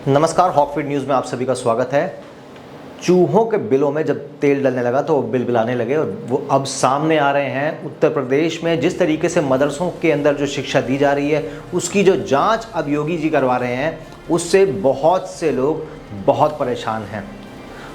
नमस्कार, हॉकफीड न्यूज़ में आप सभी का स्वागत है। चूहों के बिलों में जब तेल डलने लगा तो वो बिलबिलाने लगे और वो अब सामने आ रहे हैं। उत्तर प्रदेश में जिस तरीके से मदरसों के अंदर जो शिक्षा दी जा रही है उसकी जो जांच अब योगी जी करवा रहे हैं, उससे बहुत से लोग बहुत परेशान हैं।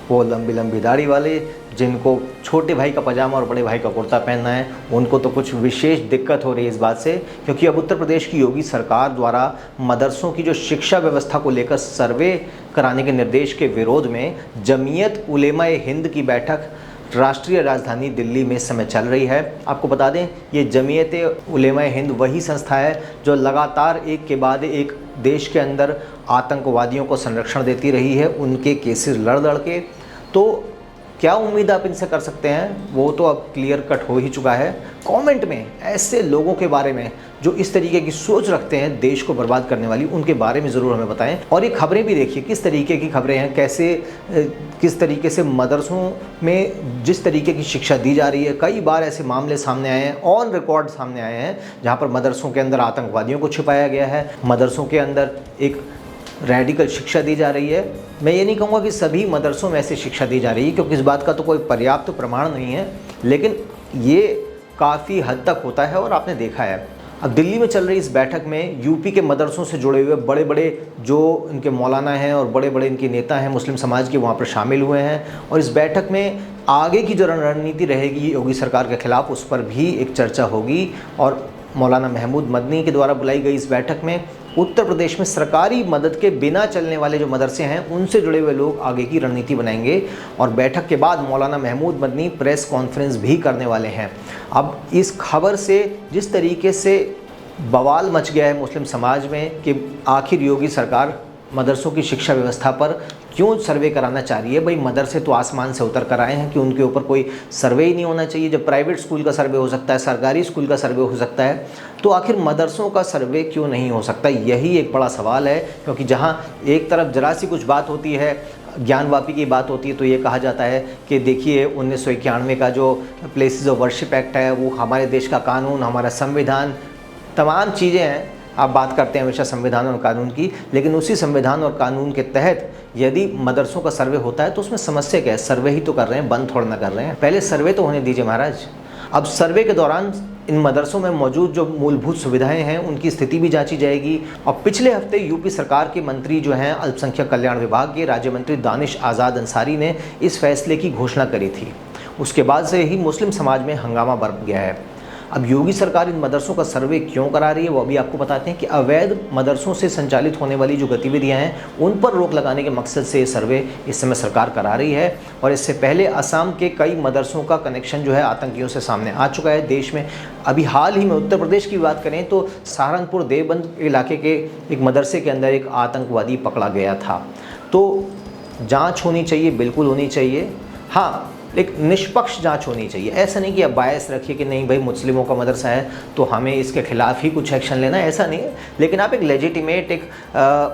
वो लंबी लंबी दाढ़ी वाले, जिनको छोटे भाई का पजामा और बड़े भाई का कुर्ता पहनना है, उनको तो कुछ विशेष दिक्कत हो रही है इस बात से, क्योंकि अब उत्तर प्रदेश की योगी सरकार द्वारा मदरसों की जो शिक्षा व्यवस्था को लेकर सर्वे कराने के निर्देश के विरोध में जमीयत उलेमा ए हिंद की बैठक राष्ट्रीय राजधानी दिल्ली में इस समय चल रही है। आपको बता दें, ये जमीयत उलेमा ए हिंद वही संस्था है जो लगातार एक के बाद एक देश के अंदर आतंकवादियों को संरक्षण देती रही है, उनके केसेस लड़ लड़ के। तो क्या उम्मीद आप इनसे कर सकते हैं, वो तो अब क्लियर कट हो ही चुका है। कमेंट में ऐसे लोगों के बारे में जो इस तरीके की सोच रखते हैं देश को बर्बाद करने वाली, उनके बारे में ज़रूर हमें बताएं। और ये खबरें भी देखिए किस तरीके की खबरें हैं, कैसे किस तरीके से मदरसों में जिस तरीके की शिक्षा दी जा रही है। कई बार ऐसे मामले सामने आए हैं, ऑन रिकॉर्ड सामने आए हैं, जहाँ पर मदरसों के अंदर आतंकवादियों को छिपाया गया है, मदरसों के अंदर एक रेडिकल शिक्षा दी जा रही है। मैं ये नहीं कहूँगा कि सभी मदरसों में ऐसी शिक्षा दी जा रही है, क्योंकि इस बात का तो कोई पर्याप्त प्रमाण नहीं है, लेकिन ये काफ़ी हद तक होता है और आपने देखा है। अब दिल्ली में चल रही इस बैठक में यूपी के मदरसों से जुड़े हुए बड़े बड़े जो इनके मौलाना हैं और बड़े बड़े इनके नेता हैं मुस्लिम समाज के, वहाँ पर शामिल हुए हैं। और इस बैठक में आगे की जो रणनीति रहेगी योगी सरकार के खिलाफ, उस पर भी एक चर्चा होगी। और मौलाना महमूद मदनी के द्वारा बुलाई गई इस बैठक में उत्तर प्रदेश में सरकारी मदद के बिना चलने वाले जो मदरसे हैं उनसे जुड़े हुए लोग आगे की रणनीति बनाएंगे। और बैठक के बाद मौलाना महमूद मदनी प्रेस कॉन्फ्रेंस भी करने वाले हैं। अब इस खबर से जिस तरीके से बवाल मच गया है मुस्लिम समाज में कि आखिर योगी सरकार मदरसों की शिक्षा व्यवस्था पर क्यों सर्वे कराना चाह रही है। भाई, मदरसे तो आसमान से उतर कर आए हैं कि उनके ऊपर कोई सर्वे ही नहीं होना चाहिए। जब प्राइवेट स्कूल का सर्वे हो सकता है, सरकारी स्कूल का सर्वे हो सकता है, तो आखिर मदरसों का सर्वे क्यों नहीं हो सकता? यही एक बड़ा सवाल है। क्योंकि जहाँ एक तरफ जरा सी कुछ बात होती है, ज्ञानवापी की बात होती है, तो ये कहा जाता है कि देखिए 1991 का जो प्लेसेस ऑफ वर्शिप एक्ट है, वो हमारे देश का कानून, हमारा संविधान, तमाम चीज़ें हैं। आप बात करते हैं हमेशा संविधान और कानून की, लेकिन उसी संविधान और कानून के तहत यदि मदरसों का सर्वे होता है तो उसमें समस्या क्या है? सर्वे ही तो कर रहे हैं, बंद थोड़ा ना कर रहे हैं। पहले सर्वे तो होने दीजिए महाराज। अब सर्वे के दौरान इन मदरसों में मौजूद जो मूलभूत सुविधाएं हैं उनकी स्थिति भी जांची जाएगी। और पिछले हफ्ते यूपी सरकार के मंत्री जो हैं अल्पसंख्यक कल्याण विभाग के राज्य मंत्री दानिश आज़ाद अंसारी ने इस फैसले की घोषणा करी थी। उसके बाद से ही मुस्लिम समाज में हंगामा बढ़ गया है। अब योगी सरकार इन मदरसों का सर्वे क्यों करा रही है वो अभी आपको बताते हैं कि अवैध मदरसों से संचालित होने वाली जो गतिविधियां हैं उन पर रोक लगाने के मकसद से ये सर्वे इस समय सरकार करा रही है। और इससे पहले असम के कई मदरसों का कनेक्शन जो है आतंकियों से सामने आ चुका है देश में। अभी हाल ही में उत्तर प्रदेश की बात करें तो सहारनपुर देवबंद इलाके के एक मदरसे के अंदर एक आतंकवादी पकड़ा गया था। तो जाँच होनी चाहिए, बिल्कुल होनी चाहिए। हाँ, एक निष्पक्ष जांच होनी चाहिए। ऐसा नहीं कि आप बायस रखिए कि नहीं भाई मुस्लिमों का मदरसा है तो हमें इसके खिलाफ ही कुछ एक्शन लेना है, ऐसा नहीं है। लेकिन आप एक लेजिटिमेट, एक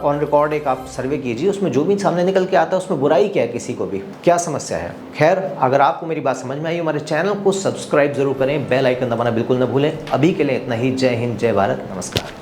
ऑन रिकॉर्ड एक आप सर्वे कीजिए, उसमें जो भी सामने निकल के आता है उसमें बुराई क्या है, किसी को भी क्या समस्या है। खैर, अगर आपको मेरी बात समझ में आई, हमारे चैनल को सब्सक्राइब जरूर करें, बेल आइकन दबाना बिल्कुल न भूलें। अभी के लिए इतना ही। जय हिंद, जय भारत, नमस्कार।